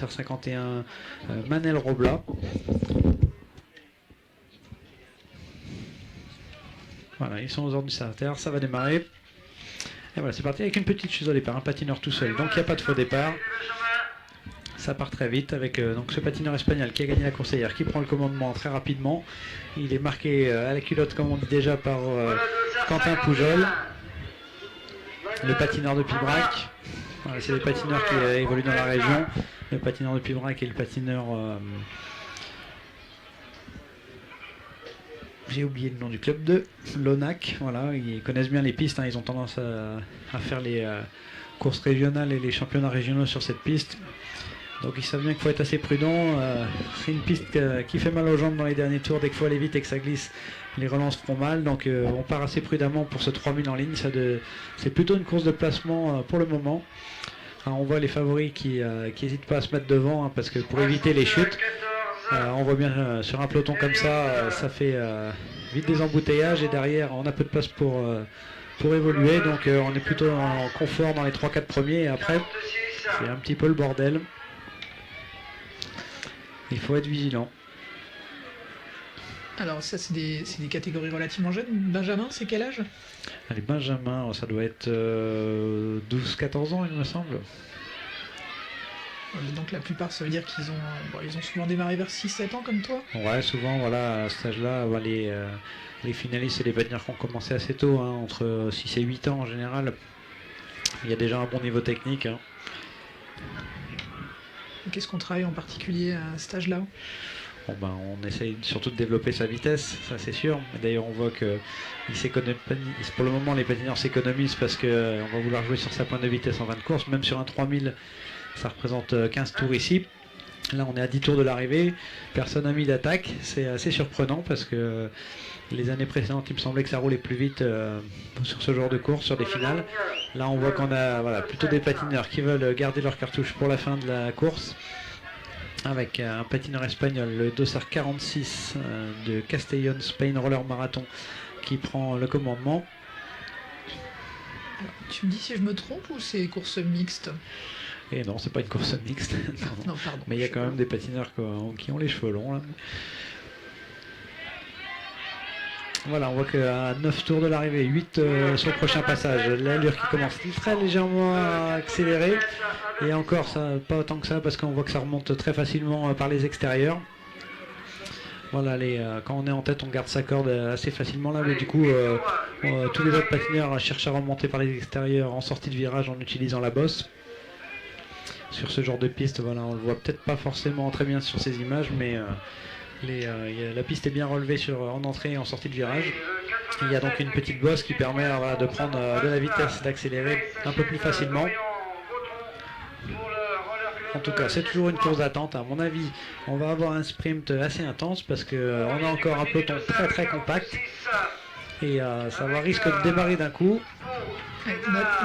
SR51 Manel Robla. Voilà, ils sont aux ordres du starter, ça va démarrer. Et voilà, c'est parti avec une petite chute au départ, un patineur tout seul, donc il n'y a pas de faux départ. Ça part très vite avec donc ce patineur espagnol qui a gagné la course hier, qui prend le commandement très rapidement. Il est marqué à la culotte, comme on dit déjà, par Quentin Poujol, le patineur de Pibrac. Voilà, c'est des patineurs qui évoluent dans la région. Le patineur de Pibrac et le patineur... j'ai oublié le nom du club de Lonac. Voilà, ils connaissent bien les pistes, hein, ils ont tendance à faire les courses régionales et les championnats régionaux sur cette piste. Donc ils savent bien qu'il faut être assez prudent. C'est une piste qui fait mal aux jambes dans les derniers tours. Dès qu'il faut aller vite et que ça glisse, les relances feront mal. Donc on part assez prudemment pour ce 3000 en ligne. C'est plutôt une course de placement pour le moment. Alors, on voit les favoris qui n'hésitent pas à se mettre devant, hein, parce que pour éviter les chutes, on voit bien sur un peloton comme ça, ça fait vite des embouteillages. Et derrière, on a peu de place pour évoluer. Donc on est plutôt en confort dans les 3-4 premiers. Et après, c'est un petit peu le bordel. Il faut être vigilant. Alors ça, c'est des catégories relativement jeunes. Benjamin, c'est quel âge? Les Benjamin, ça doit être 12-14 ans, il me semble. Donc la plupart, ça veut dire qu'ils ont souvent démarré vers 6-7 ans comme toi? Ouais, souvent, voilà, à cet âge-là, les finalistes, c'est des patineurs qui ont commencé assez tôt, hein, entre 6 et 8 ans en général. Il y a déjà un bon niveau technique. Hein. Qu'est-ce qu'on travaille en particulier à cet âge-là? Bon, ben, on essaye surtout de développer sa vitesse, ça c'est sûr. D'ailleurs, on voit que pour le moment, les patineurs s'économisent parce qu'on va vouloir jouer sur sa pointe de vitesse en fin de course. Même sur un 3000, ça représente 15 tours ici. Là, on est à 10 tours de l'arrivée. Personne n'a mis d'attaque. C'est assez surprenant parce que les années précédentes, il me semblait que ça roulait plus vite sur ce genre de course, sur des finales. Là, on voit qu'on a plutôt des patineurs qui veulent garder leur cartouche pour la fin de la course. Avec un patineur espagnol, le dossard 46 de Castellón Spain Roller Marathon, qui prend le commandement. Tu me dis si je me trompe ou c'est course mixte? Et non, c'est pas une course mixte. Non, pardon. Mais il y a quand même des patineurs qui ont les cheveux longs là. Voilà, on voit qu'à 9 tours de l'arrivée, 8 sur le prochain passage, l'allure qui commence très légèrement à accélérer. Et encore, ça, pas autant que ça, parce qu'on voit que ça remonte très facilement par les extérieurs. Voilà, quand on est en tête, on garde sa corde assez facilement là, mais du coup, tous les autres patineurs cherchent à remonter par les extérieurs en sortie de virage en utilisant la bosse. Sur ce genre de piste, voilà, on le voit peut-être pas forcément très bien sur ces images, mais la piste est bien relevée en entrée et en sortie de virage. Il y a donc une petite bosse qui permet de prendre de la vitesse, d'accélérer un peu plus facilement. En tout cas, c'est toujours une course d'attente. À mon avis, on va avoir un sprint assez intense parce qu'on a encore un peloton très très compact. Et ça risque de démarrer d'un coup.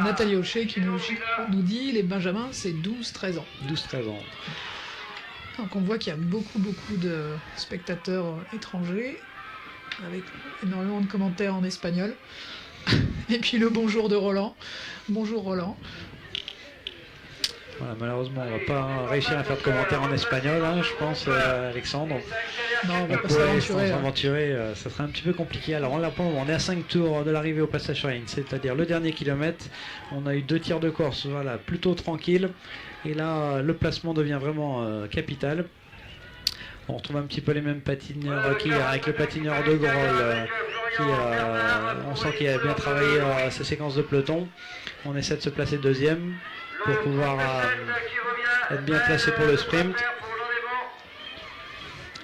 Nathalie Aucher qui nous dit les Benjamins, c'est 12-13 ans. 12-13 ans. Donc on voit qu'il y a beaucoup de spectateurs étrangers avec énormément de commentaires en espagnol. Et puis le bonjour de Roland. Bonjour Roland. Voilà, malheureusement, on va pas réussir à faire de commentaires en espagnol, hein, je pense, Alexandre. Non, on va pas s'aventurer. Ça serait un petit peu compliqué. Alors on est à 5 tours de l'arrivée au passage sur la ligne, c'est-à-dire le dernier kilomètre. On a eu 2 tirs de course, voilà, plutôt tranquille. Et là, le placement devient vraiment capital. On retrouve un petit peu les mêmes patineurs avec le patineur de Groll, on sent qu'il a bien travaillé sa séquence de peloton. On essaie de se placer deuxième pour pouvoir être bien placé pour le sprint.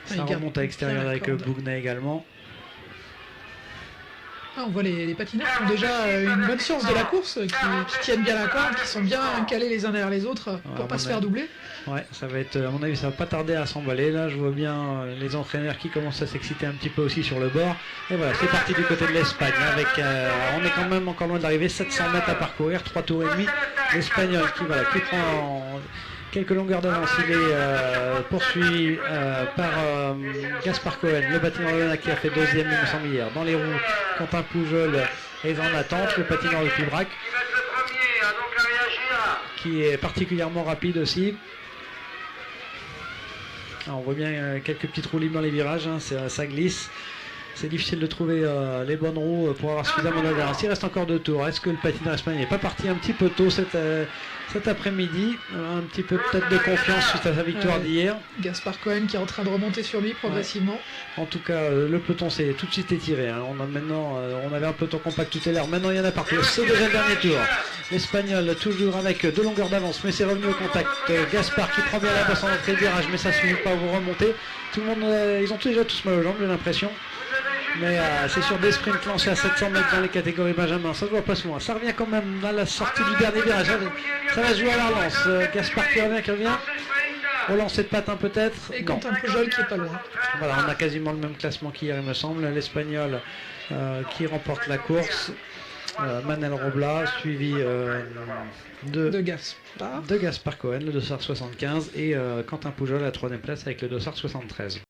Ça remonte à l'extérieur avec Bougna également. On voit les patineurs qui ont déjà une bonne science de la course, qui tiennent bien la corde, qui sont bien calés les uns derrière les autres pour pas se faire doubler. Ouais, ça va être, à mon avis, ça va pas tarder à s'emballer. Là, je vois bien les entraîneurs qui commencent à s'exciter un petit peu aussi sur le bord. Et voilà, c'est parti du côté de l'Espagne. On est quand même encore loin de l'arrivée, 700 mètres à parcourir, 3 tours et demi. L'Espagnol qui prend quelques longueurs d'avance. Il est poursuivi par Gaspar Cohen, le patineur qui a fait deuxième, il me semble, hier. Dans les roues, Quentin Poujol est en attente, le patineur de Pibrac, qui est particulièrement rapide aussi. Alors, on voit bien quelques petits trous libres dans les virages, hein, ça glisse. C'est difficile de trouver les bonnes roues pour avoir suffisamment d'adhérence. Il reste encore 2 tours. Est-ce que le patineur espagnol n'est pas parti un petit peu tôt cet après-midi? Un petit peu peut-être de confiance suite à sa victoire d'hier. Gaspar Cohen qui est en train de remonter sur lui progressivement. Ouais. En tout cas, le peloton s'est tout de suite étiré. Hein. On avait un peloton compact tout à l'heure. Maintenant, il y en a partout. C'est déjà le dernier tour. L'Espagnol toujours avec 2 longueurs d'avance, mais c'est revenu au contact. Gaspar qui prend bien la bosse en entrée de virage, mais ça ne suffit pas à vous remonter. Tout le monde, ils ont déjà tous mal aux jambes, j'ai l'impression. Mais c'est sur des sprints lancés à 700 mètres dans les catégories Benjamin, ça se voit pas souvent. Ça revient quand même à la sortie du dernier virage. Ça va se jouer à la relance. Gaspar qui revient. Relancé de patin peut-être. Et Quentin Pujol qui est pas loin. Voilà, on a quasiment le même classement qu'hier, il me semble. L'Espagnol qui remporte la course. Manel Robla, suivi de Gaspar Cohen, le dossard 75, et Quentin Pujol à la 3e place avec le dossard 73.